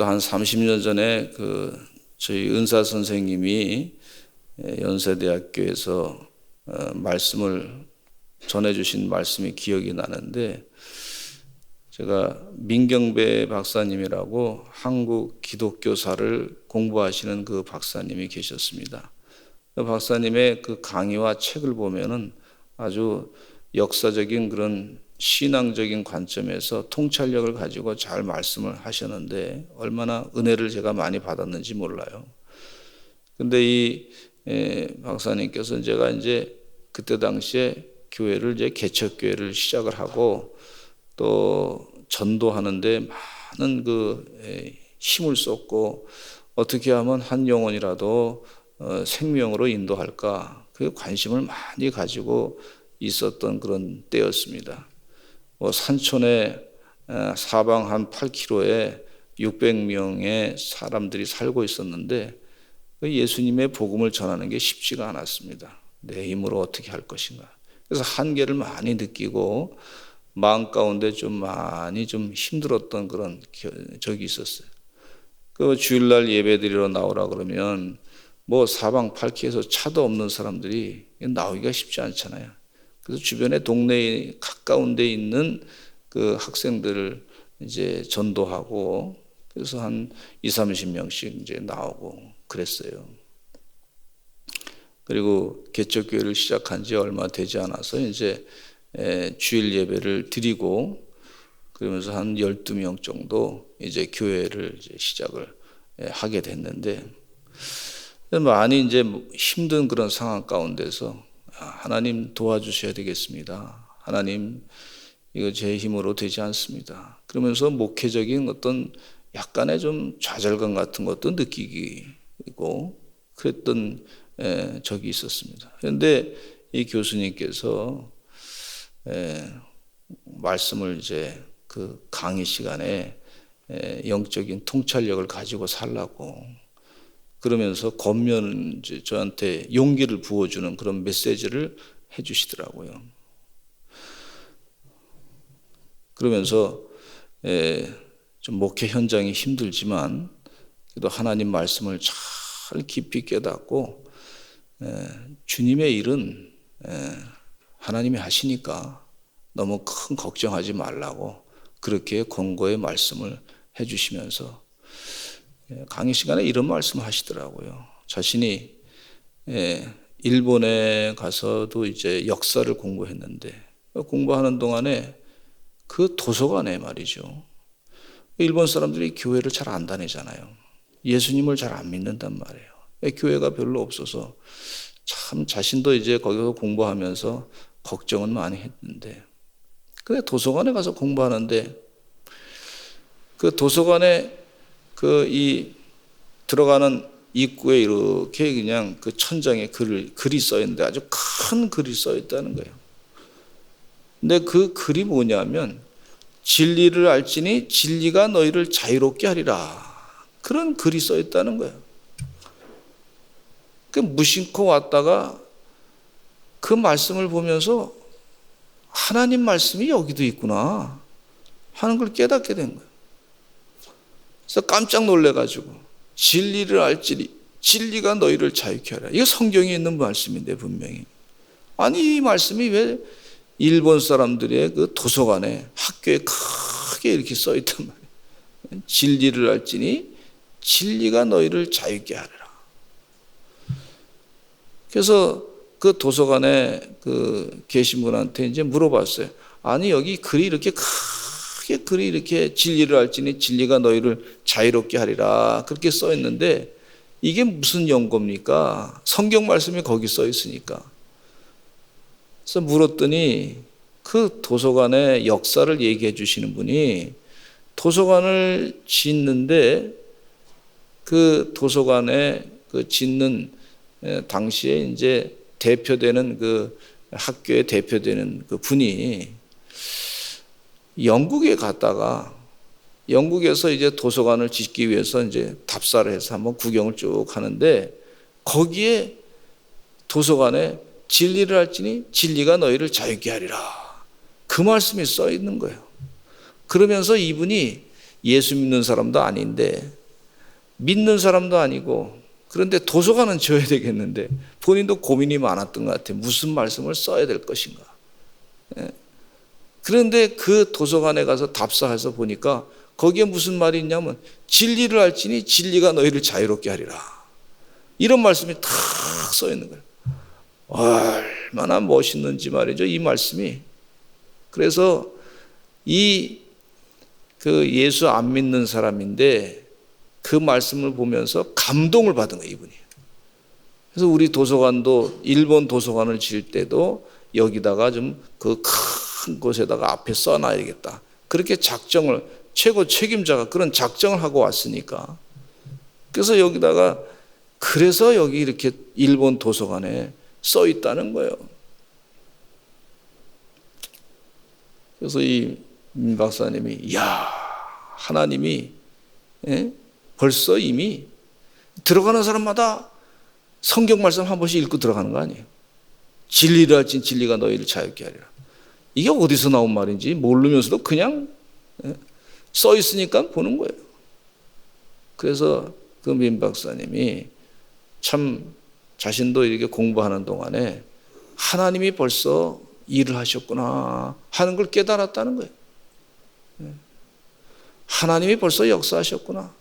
그래도 한 30년 전에 저희 은사 선생님이 연세대학교에서 말씀을 전해주신 말씀이 기억이 나는데, 제가 민경배 박사님이라고 한국 기독교사를 공부하시는 그 박사님이 계셨습니다. 그 박사님의 그 강의와 책을 보면은 아주 역사적인 그런 신앙적인 관점에서 통찰력을 가지고 잘 말씀을 하셨는데, 얼마나 은혜를 제가 많이 받았는지 몰라요. 근데 이 박사님께서 제가 이제 그때 당시에 교회를 이제 개척교회를 시작을 하고 또 전도하는데 많은 힘을 쏟고, 어떻게 하면 한 영혼이라도 생명으로 인도할까, 그 관심을 많이 가지고 있었던 그런 때였습니다. 산촌에 사방 한 8km에 600명의 사람들이 살고 있었는데, 예수님의 복음을 전하는 게 쉽지가 않았습니다. 내 힘으로 어떻게 할 것인가. 그래서 한계를 많이 느끼고 마음 가운데 많이 힘들었던 그런 적이 있었어요. 주일날 예배드리러 나오라 그러면 사방 8km에서 차도 없는 사람들이 나오기가 쉽지 않잖아요. 그래서 주변에 동네에 가까운 데 있는 그 학생들을 이제 전도하고, 그래서 한 20-30명씩 이제 나오고 그랬어요. 그리고 개척교회를 시작한 지 얼마 되지 않아서 이제 주일 예배를 드리고, 그러면서 한 12명 정도 이제 교회를 이제 시작을 하게 됐는데, 많이 이제 힘든 그런 상황 가운데서 하나님 도와주셔야 되겠습니다. 하나님, 이거 제 힘으로 되지 않습니다. 그러면서 목회적인 어떤 약간의 좀 좌절감 같은 것도 느끼고 그랬던 적이 있었습니다. 그런데 이 교수님께서 말씀을 이제 그 강의 시간에 영적인 통찰력을 가지고 살라고 그러면서 겉면 저한테 용기를 부어주는 그런 메시지를 해주시더라고요. 그러면서 좀 목회 현장이 힘들지만 그래도 하나님 말씀을 잘 깊이 깨닫고, 주님의 일은 하나님이 하시니까 너무 큰 걱정하지 말라고 그렇게 권고의 말씀을 해주시면서 강의 시간에 이런 말씀을 하시더라고요. 자신이 일본에 가서도 이제 역사를 공부했는데, 공부하는 동안에 그 도서관에 말이죠, 일본 사람들이 교회를 잘 안 다니잖아요. 예수님을 잘 안 믿는단 말이에요. 교회가 별로 없어서 참 자신도 이제 거기서 공부하면서 걱정은 많이 했는데, 근데 도서관에 가서 공부하는데 그 도서관에 이 들어가는 입구에 이렇게 그냥 그 천장에 글이 써 있는데 아주 큰 글이 써 있다는 거예요. 근데 그 글이 뭐냐면, 진리를 알지니 진리가 너희를 자유롭게 하리라, 그런 글이 써 있다는 거예요. 무심코 왔다가 그 말씀을 보면서 하나님 말씀이 여기도 있구나 하는 걸 깨닫게 된 거예요. 그래서 깜짝 놀래가지고, 진리를 알지니 진리가 너희를 자유케 하리라. 이거 성경에 있는 말씀인데 분명히. 아니, 이 말씀이 왜 일본 사람들의 그 도서관에 학교에 크게 이렇게 써 있단 말이에요. 진리를 알지니 진리가 너희를 자유케 하리라. 그래서 그 도서관에 계신 분한테 이제 물어봤어요. 아니, 여기 글이 이렇게 크게 글이 이렇게 진리를 알지니 진리가 너희를 자유롭게 하리라 그렇게 써 있는데 이게 무슨 연고입니까? 성경 말씀이 거기 써 있으니까. 그래서 물었더니 그 도서관의 역사를 얘기해 주시는 분이, 도서관을 짓는데 그 도서관에 짓는 당시에 이제 대표되는 학교에 대표되는 분이 영국에 갔다가, 영국에서 이제 도서관을 짓기 위해서 이제 답사를 해서 한번 구경을 쭉 하는데, 거기에 도서관에 진리를 알지니 진리가 너희를 자유케 하리라, 그 말씀이 써 있는 거예요. 그러면서 이분이 예수 믿는 사람도 아닌데, 믿는 사람도 아니고, 그런데 도서관은 지어야 되겠는데 본인도 고민이 많았던 것 같아요. 무슨 말씀을 써야 될 것인가. 그런데 그 도서관에 가서 답사해서 보니까 거기에 무슨 말이 있냐면, 진리를 알지니 진리가 너희를 자유롭게 하리라. 이런 말씀이 탁 써 있는 거예요. 얼마나 멋있는지 말이죠, 이 말씀이. 그래서 그 예수 안 믿는 사람인데 그 말씀을 보면서 감동을 받은 거예요, 이분이. 그래서 우리 도서관도, 일본 도서관을 지을 때도 여기다가 좀 그 큰 곳에다가 앞에 써놔야겠다, 그렇게 작정을, 최고 책임자가 그런 작정을 하고 왔으니까. 그래서 여기다가, 그래서 여기 이렇게 일본 도서관에 써 있다는 거예요. 그래서 이 임 박사님이, 하나님이 벌써 이미 들어가는 사람마다 성경 말씀 한 번씩 읽고 들어가는 거 아니에요. 진리를 알진 진리가 너희를 자유롭게 하리라. 이게 어디서 나온 말인지 모르면서도 그냥 써 있으니까 보는 거예요. 그래서 그 민 박사님이 참 자신도 이렇게 공부하는 동안에 하나님이 벌써 일을 하셨구나 하는 걸 깨달았다는 거예요. 하나님이 벌써 역사하셨구나.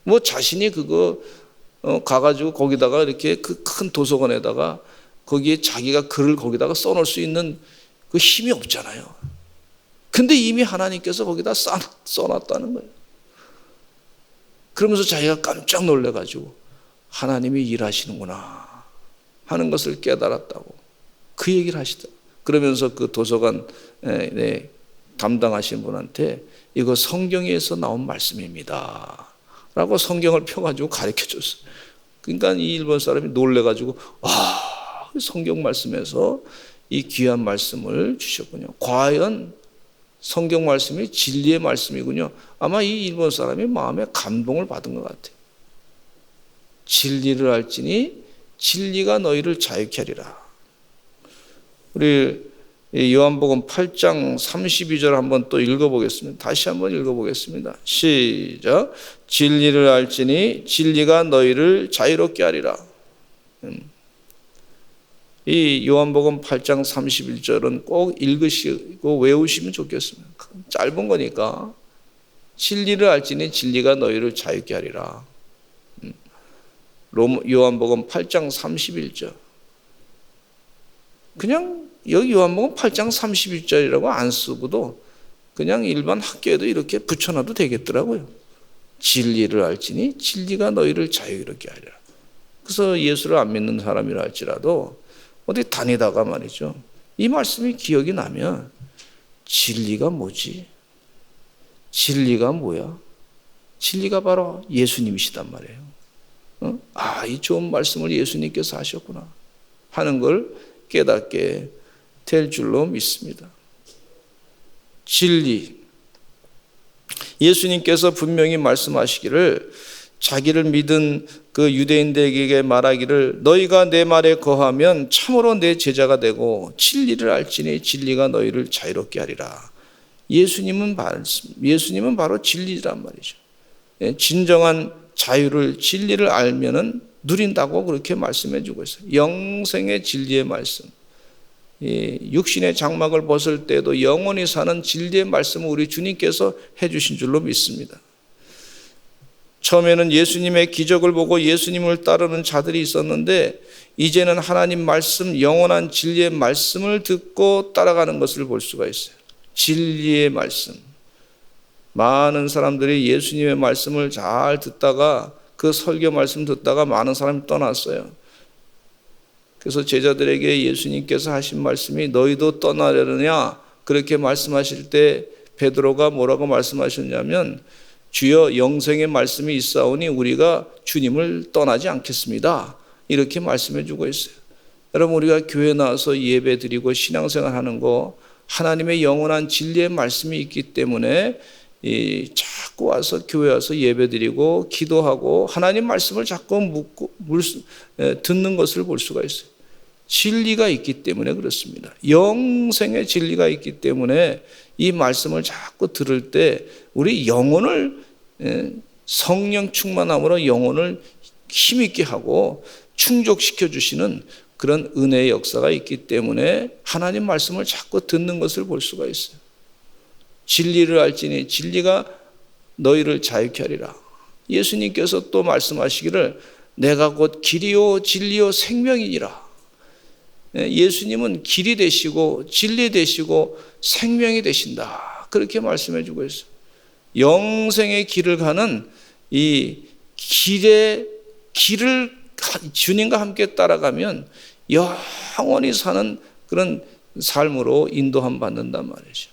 뭐 자신이 그거 가가지고 거기다가 이렇게 그 큰 도서관에다가 거기에 자기가 글을 거기다가 써놓을 수 있는 그 힘이 없잖아요. 근데 이미 하나님께서 거기다 써놨다는 거예요. 그러면서 자기가 깜짝 놀래가지고 하나님이 일하시는구나 하는 것을 깨달았다고 그 얘기를 하시더라고요. 그러면서 그 도서관 담당하신 분한테 이거 성경에서 나온 말씀입니다 라고 성경을 펴가지고 가르쳐 줬어요. 그러니까 이 일본 사람이 놀래가지고, 성경 말씀에서 이 귀한 말씀을 주셨군요. 과연 성경 말씀이 진리의 말씀이군요. 아마 이 일본 사람이 마음에 감동을 받은 것 같아요. 진리를 알지니 진리가 너희를 자유케 하리라. 우리 요한복음 8장 32절 한번 또 읽어보겠습니다. 다시 한번 읽어보겠습니다. 시작. 진리를 알지니 진리가 너희를 자유롭게 하리라. 이 요한복음 8장 31절은 꼭 읽으시고 외우시면 좋겠습니다. 짧은 거니까. 진리를 알지니 진리가 너희를 자유케 하리라. 요한복음 8장 31절. 그냥 여기 요한복음 8장 31절이라고 안 쓰고도 그냥 일반 학교에도 이렇게 붙여놔도 되겠더라고요. 진리를 알지니 진리가 너희를 자유롭게 하리라. 그래서 예수를 안 믿는 사람이라 할지라도 어디 다니다가 말이죠, 이 말씀이 기억이 나면 진리가 뭐지? 진리가 뭐야? 진리가 바로 예수님이시단 말이에요. 이 좋은 말씀을 예수님께서 하셨구나 하는 걸 깨닫게 될 줄로 믿습니다. 진리. 예수님께서 분명히 말씀하시기를, 자기를 믿은 그 유대인들에게 말하기를, 너희가 내 말에 거하면 참으로 내 제자가 되고 진리를 알지니 진리가 너희를 자유롭게 하리라. 예수님은 바로 진리란 말이죠. 진정한 자유를, 진리를 알면은 누린다고 그렇게 말씀해 주고 있어요. 영생의 진리의 말씀. 육신의 장막을 벗을 때도 영원히 사는 진리의 말씀을 우리 주님께서 해주신 줄로 믿습니다. 처음에는 예수님의 기적을 보고 예수님을 따르는 자들이 있었는데, 이제는 하나님 말씀, 영원한 진리의 말씀을 듣고 따라가는 것을 볼 수가 있어요. 진리의 말씀. 많은 사람들이 예수님의 말씀을 잘 듣다가, 그 설교 말씀 듣다가 많은 사람이 떠났어요. 그래서 제자들에게 예수님께서 하신 말씀이 너희도 떠나려느냐 그렇게 말씀하실 때 베드로가 뭐라고 말씀하셨냐면, 주여 영생의 말씀이 있사오니 우리가 주님을 떠나지 않겠습니다. 이렇게 말씀해 주고 있어요. 여러분, 우리가 교회 나와서 예배 드리고 신앙생활 하는 거, 하나님의 영원한 진리의 말씀이 있기 때문에 자꾸 와서 교회 와서 예배 드리고 기도하고 하나님 말씀을 자꾸 듣는 것을 볼 수가 있어요. 진리가 있기 때문에 그렇습니다. 영생의 진리가 있기 때문에 이 말씀을 자꾸 들을 때 우리 영혼을 성령 충만함으로 영혼을 힘있게 하고 충족시켜 주시는 그런 은혜의 역사가 있기 때문에 하나님 말씀을 자꾸 듣는 것을 볼 수가 있어요. 진리를 알지니 진리가 너희를 자유케 하리라. 예수님께서 또 말씀하시기를 내가 곧 길이요 진리요 생명이니라. 예수님은 길이 되시고 진리 되시고 생명이 되신다. 그렇게 말씀해 주고 있어요. 영생의 길을 가는 이 길을 주님과 함께 따라가면 영원히 사는 그런 삶으로 인도함 받는단 말이죠.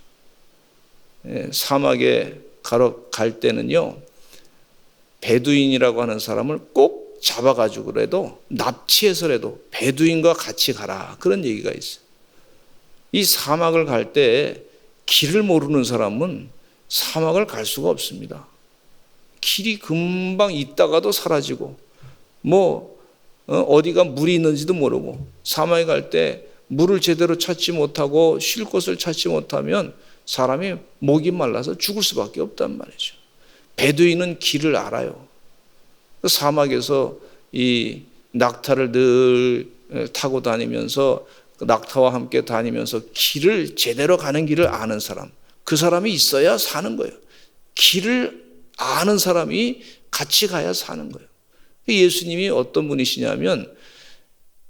사막에 갈 때는요, 베두인이라고 하는 사람을 꼭 잡아가지고라도 납치해서라도 베두인과 같이 가라, 그런 얘기가 있어요. 이 사막을 갈 때 길을 모르는 사람은 사막을 갈 수가 없습니다. 길이 금방 있다가도 사라지고 어디가 물이 있는지도 모르고, 사막에 갈 때 물을 제대로 찾지 못하고 쉴 곳을 찾지 못하면 사람이 목이 말라서 죽을 수밖에 없단 말이죠. 베두인은 길을 알아요. 사막에서 이 낙타를 늘 타고 다니면서 낙타와 함께 다니면서 길을 제대로 가는 길을 아는 사람, 그 사람이 있어야 사는 거예요. 길을 아는 사람이 같이 가야 사는 거예요. 예수님이 어떤 분이시냐면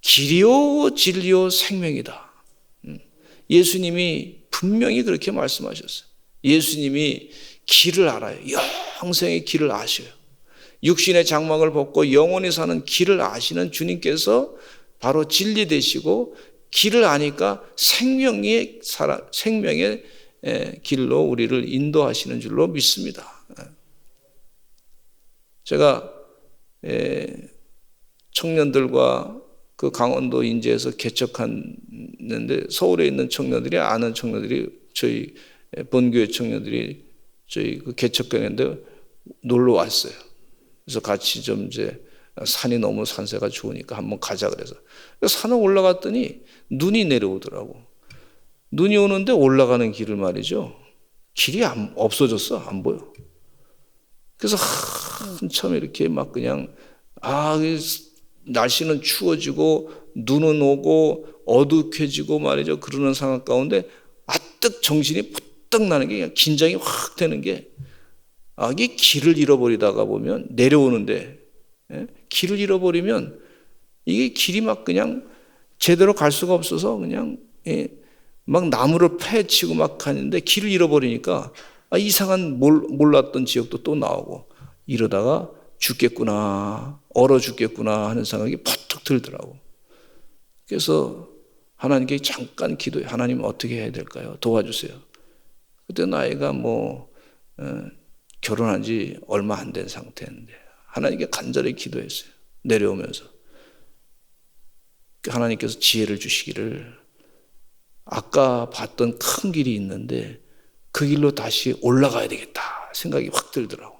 길이요 진리요 생명이다. 예수님이 분명히 그렇게 말씀하셨어요. 예수님이 길을 알아요. 영생의 길을 아셔요. 육신의 장막을 벗고 영원히 사는 길을 아시는 주님께서 바로 진리 되시고, 길을 아니까 생명의 길로 우리를 인도하시는 줄로 믿습니다. 제가 청년들과 그 강원도 인제에서 개척했는데, 서울에 있는 청년들이 아는 청년들이, 저희 본교회 청년들이 저희 그 개척했는데 놀러 왔어요. 그래서 같이 좀 이제 산이 너무 산세가 좋으니까 한번 가자 그래서 산에 올라갔더니 눈이 내려오더라고. 눈이 오는데 올라가는 길을 말이죠, 길이 없어졌어. 안 보여. 그래서 한참 이렇게 막 그냥 날씨는 추워지고 눈은 오고 어둑해지고 말이죠. 그러는 상황 가운데 아뜩 정신이 부떡 나는 게, 그냥 긴장이 확 되는 게, 이게 길을 잃어버리다가 보면 내려오는데, 길을 잃어버리면 이게 길이 막 그냥 제대로 갈 수가 없어서 그냥 막 나무를 파헤치고 막 하는데, 길을 잃어버리니까 이상한 몰랐던 지역도 또 나오고, 이러다가 죽겠구나, 얼어 죽겠구나 하는 생각이 퍼뜩 들더라고. 그래서 하나님께 잠깐 기도해. 하나님 어떻게 해야 될까요? 도와주세요. 그때 나이가 결혼한 지 얼마 안 된 상태인데 하나님께 간절히 기도했어요. 내려오면서 하나님께서 지혜를 주시기를, 아까 봤던 큰 길이 있는데 그 길로 다시 올라가야 되겠다 생각이 확 들더라고.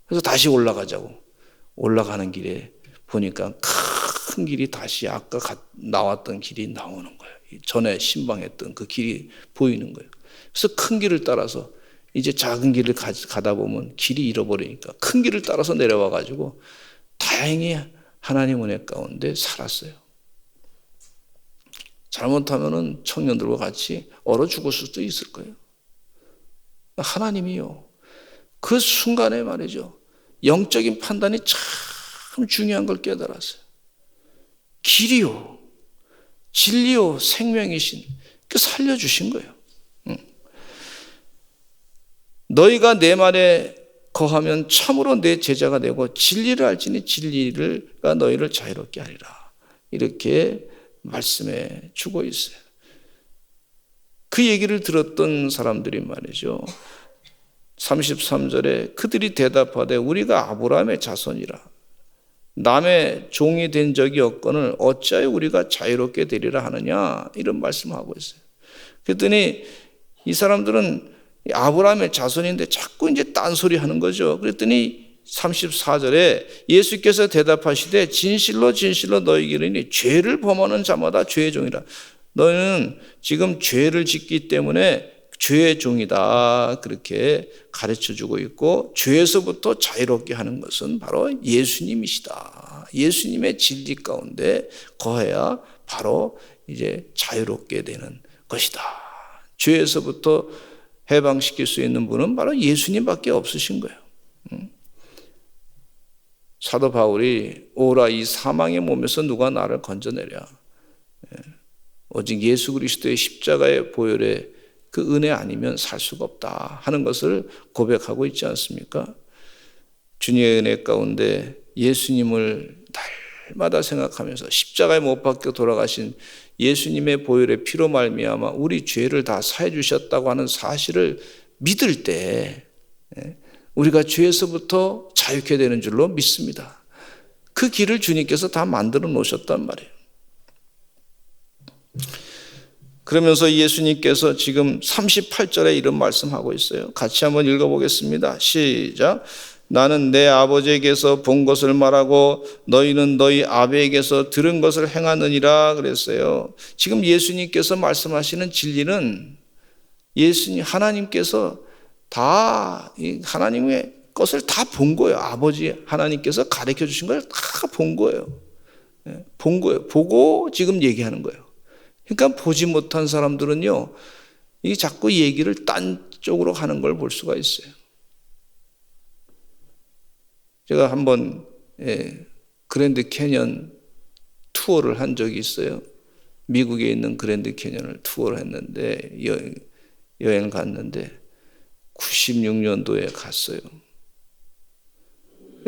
그래서 다시 올라가자고. 올라가는 길에 보니까 큰 길이 다시 아까 나왔던 길이 나오는 거예요. 전에 신방했던 그 길이 보이는 거예요. 그래서 큰 길을 따라서, 이제 작은 길을 가다 보면 길이 잃어버리니까 큰 길을 따라서 내려와 가지고 다행히 하나님 은혜 가운데 살았어요. 잘못하면은 청년들과 같이 얼어 죽을 수도 있을 거예요. 하나님이요, 그 순간에 말이죠, 영적인 판단이 참 중요한 걸 깨달았어요. 길이요 진리요 생명이신 그 살려주신 거예요. 너희가 내 말에 거하면 참으로 내 제자가 되고 진리를 알지니 진리가 너희를 자유롭게 하리라. 이렇게 말씀해 주고 있어요. 그 얘기를 들었던 사람들이 말이죠, 33절에 그들이 대답하되 우리가 아브라함의 자손이라 남의 종이 된 적이 없거늘 어찌하여 우리가 자유롭게 되리라 하느냐, 이런 말씀하고 있어요. 그랬더니 이 사람들은 아브라함의 자손인데 자꾸 이제 딴소리 하는 거죠. 그랬더니 34절에 예수께서 대답하시되 진실로 진실로 너희에게 이르니 죄를 범하는 자마다 죄의 종이라. 너희는 지금 죄를 짓기 때문에 죄의 종이다 그렇게 가르쳐주고 있고, 죄에서부터 자유롭게 하는 것은 바로 예수님이시다. 예수님의 진리 가운데 거해야 바로 이제 자유롭게 되는 것이다. 죄에서부터 해방시킬 수 있는 분은 바로 예수님밖에 없으신 거예요. 사도 바울이 오라 이 사망의 몸에서 누가 나를 건져내랴. 오직 예수 그리스도의 십자가의 보혈의 그 은혜 아니면 살 수가 없다 하는 것을 고백하고 있지 않습니까? 주님의 은혜 가운데 예수님을 날마다 생각하면서 십자가에 못 박혀 돌아가신 예수님의 보혈의 피로 말미암아 우리 죄를 다 사해 주셨다고 하는 사실을 믿을 때 우리가 죄에서부터 자유케 되는 줄로 믿습니다. 그 길을 주님께서 다 만들어 놓으셨단 말이에요. 그러면서 예수님께서 지금 38절에 이런 말씀하고 있어요. 같이 한번 읽어보겠습니다. 시작. 나는 내 아버지에게서 본 것을 말하고 너희는 너희 아버지에게서 들은 것을 행하느니라 그랬어요. 지금 예수님께서 말씀하시는 진리는 하나님께서 다 하나님의 것을 다 본 거예요. 아버지 하나님께서 가르쳐 주신 걸 다 본 거예요. 본 거예요. 보고 지금 얘기하는 거예요. 그러니까 보지 못한 사람들은요, 이 자꾸 얘기를 딴 쪽으로 가는 걸 볼 수가 있어요. 제가 한번 그랜드 캐년 투어를 한 적이 있어요. 미국에 있는 그랜드 캐년을 투어를 했는데 여행을 갔는데 96년도에 갔어요.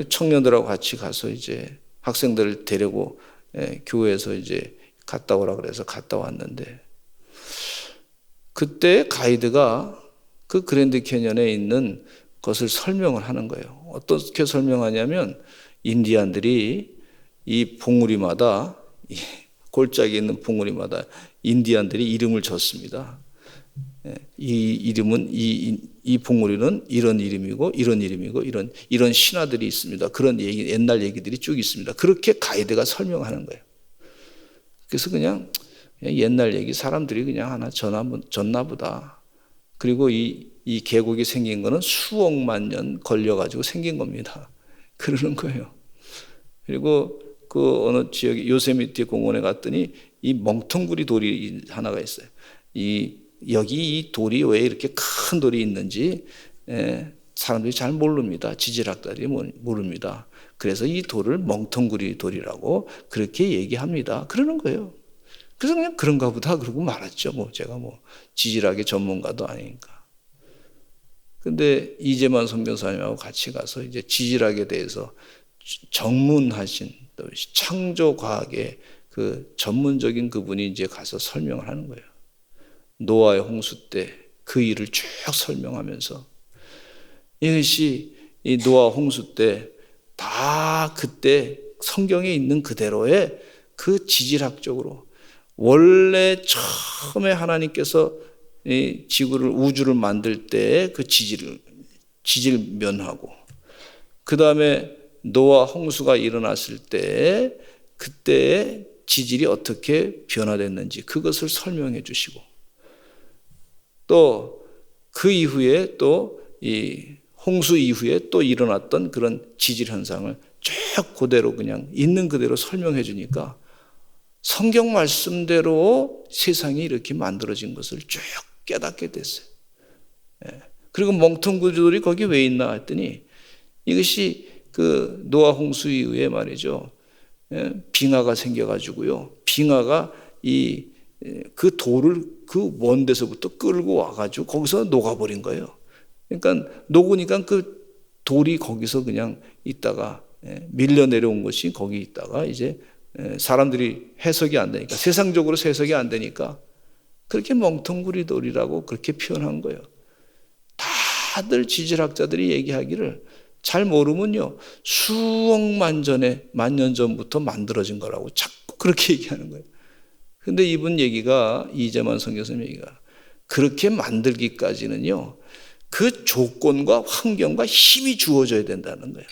청년들하고 같이 가서 이제 학생들을 데리고 교회에서 이제 갔다 오라 그래서 갔다 왔는데, 그때 가이드가 그 그랜드 캐년에 있는 것을 설명을 하는 거예요. 어떻게 설명하냐면, 인디안들이 이 봉우리마다, 이 골짜기에 있는 봉우리마다 인디안들이 이름을 줬습니다. 이 이름은 이 봉우리는 이런 이름이고 이런 이름이고 이런 신화들이 있습니다. 그런 얘기, 옛날 얘기들이 쭉 있습니다. 그렇게 가이드가 설명하는 거예요. 그래서 그냥 옛날 얘기, 사람들이 그냥 하나 졌나 보다. 그리고 이 계곡이 생긴 거는 수억만 년 걸려가지고 생긴 겁니다. 그러는 거예요. 그리고 그 어느 지역에 요세미티 공원에 갔더니 이 멍텅구리 돌이 하나가 있어요. 여기 이 돌이 왜 이렇게 큰 돌이 있는지 사람들이 잘 모릅니다. 지질학자들이 모릅니다. 그래서 이 돌을 멍텅구리 돌이라고 그렇게 얘기합니다. 그러는 거예요. 그래서 그냥 그런가 보다 그러고 말았죠. 제가 지질학의 전문가도 아니니까. 근데 이재만 선교사님하고 같이 가서 이제 지질학에 대해서 전문하신 또 창조과학의 그 전문적인 그분이 이제 가서 설명을 하는 거예요. 노아의 홍수 때 그 일을 쭉 설명하면서, 이것이 이 노아 홍수 때 다 그때 성경에 있는 그대로의 그 지질학적으로 원래 처음에 하나님께서 이 지구를, 우주를 만들 때 그 지질면하고, 그 다음에 노아 홍수가 일어났을 때 그때의 지질이 어떻게 변화됐는지 그것을 설명해 주시고, 또 그 이후에 또 이 홍수 이후에 또 일어났던 그런 지질 현상을 쭉 그대로 그냥 있는 그대로 설명해 주니까 성경 말씀대로 세상이 이렇게 만들어진 것을 쭉 깨닫게 됐어요. 그리고 멍텅구리들이 거기 왜 있나 했더니, 이것이 그 노아 홍수 이후에 말이죠, 빙하가 생겨가지고요, 빙하가 그 돌을 그 먼 데서부터 끌고 와가지고 거기서 녹아버린 거예요. 그러니까 녹으니까 그 돌이 거기서 그냥 있다가 밀려 내려온 것이 거기 있다가 이제 사람들이 해석이 안 되니까, 세상적으로 해석이 안 되니까 그렇게 멍텅구리 돌이라고 그렇게 표현한 거예요. 다들 지질학자들이 얘기하기를 잘 모르면요, 수억만 년 전부터 만들어진 거라고 자꾸 그렇게 얘기하는 거예요. 근데 이분 얘기가, 이재만 선교사님 얘기가, 그렇게 만들기까지는요, 그 조건과 환경과 힘이 주어져야 된다는 거예요.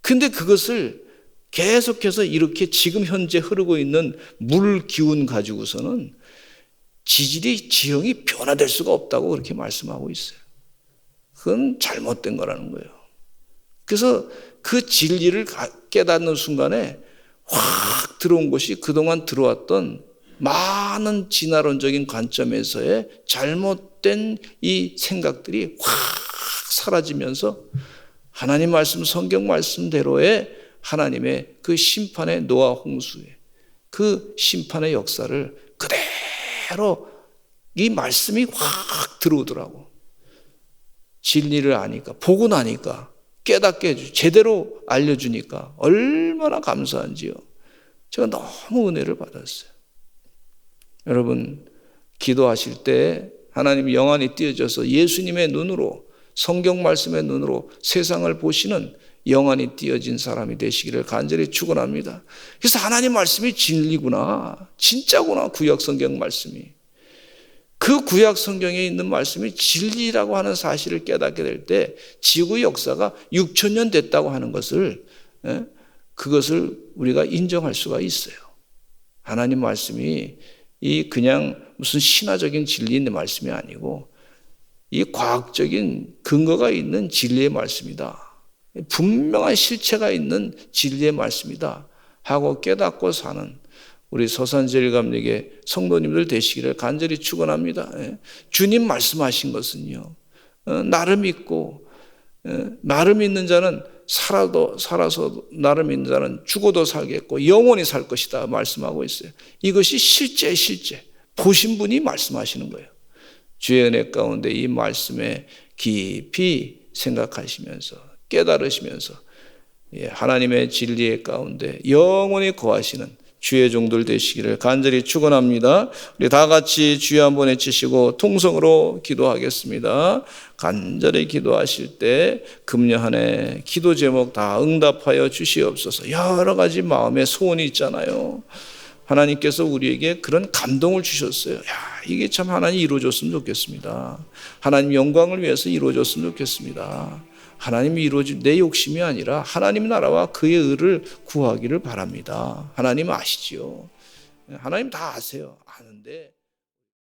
근데 그것을 계속해서 이렇게 지금 현재 흐르고 있는 물 기운 가지고서는 지질이 지형이 변화될 수가 없다고 그렇게 말씀하고 있어요. 그건 잘못된 거라는 거예요. 그래서 그 진리를 깨닫는 순간에 확 들어온 것이 그동안 들어왔던 많은 진화론적인 관점에서의 잘못된 이 생각들이 확 사라지면서 하나님 말씀, 성경 말씀대로의 하나님의 그 심판의 노아 홍수의 그 심판의 역사를 그대로 이 말씀이 확 들어오더라고. 진리를 아니까, 보고 나니까, 깨닫게 해주고 제대로 알려주니까 얼마나 감사한지요. 제가 너무 은혜를 받았어요. 여러분, 기도하실 때 하나님이 영안이 띄어져서 예수님의 눈으로, 성경 말씀의 눈으로 세상을 보시는 영안이 띄어진 사람이 되시기를 간절히 축원합니다. 그래서 하나님 말씀이 진리구나, 진짜구나, 구약 성경 말씀이. 그 구약 성경에 있는 말씀이 진리라고 하는 사실을 깨닫게 될 때 지구 역사가 6,000년 됐다고 하는 것을, 그것을 우리가 인정할 수가 있어요. 하나님 말씀이 이 그냥 무슨 신화적인 진리의 말씀이 아니고 이 과학적인 근거가 있는 진리의 말씀이다. 분명한 실체가 있는 진리의 말씀이다 하고 깨닫고 사는 우리 서산제일감리교 성도님들 되시기를 간절히 축원합니다. 주님 말씀하신 것은요, 나를 믿고 나를 믿는 자는 살아서 나를 믿는 자는 죽어도 살겠고 영원히 살 것이다 말씀하고 있어요. 이것이 실제 보신 분이 말씀하시는 거예요. 주의 은혜 가운데 이 말씀에 깊이 생각하시면서 깨달으시면서 하나님의 진리의 가운데 영원히 거하시는 주의 종들 되시기를 간절히 축원합니다. 우리 다 같이 주여 한번 외치시고 통성으로 기도하겠습니다. 간절히 기도하실 때 금년 한 해 기도 제목 다 응답하여 주시옵소서. 여러 가지 마음의 소원이 있잖아요. 하나님께서 우리에게 그런 감동을 주셨어요. 이게 참 하나님 이루어졌으면 좋겠습니다. 하나님 영광을 위해서 이루어졌으면 좋겠습니다. 하나님이 이루어질 내 욕심이 아니라 하나님 나라와 그의 의를 구하기를 바랍니다. 하나님 아시지요. 하나님 다 아세요. 아는데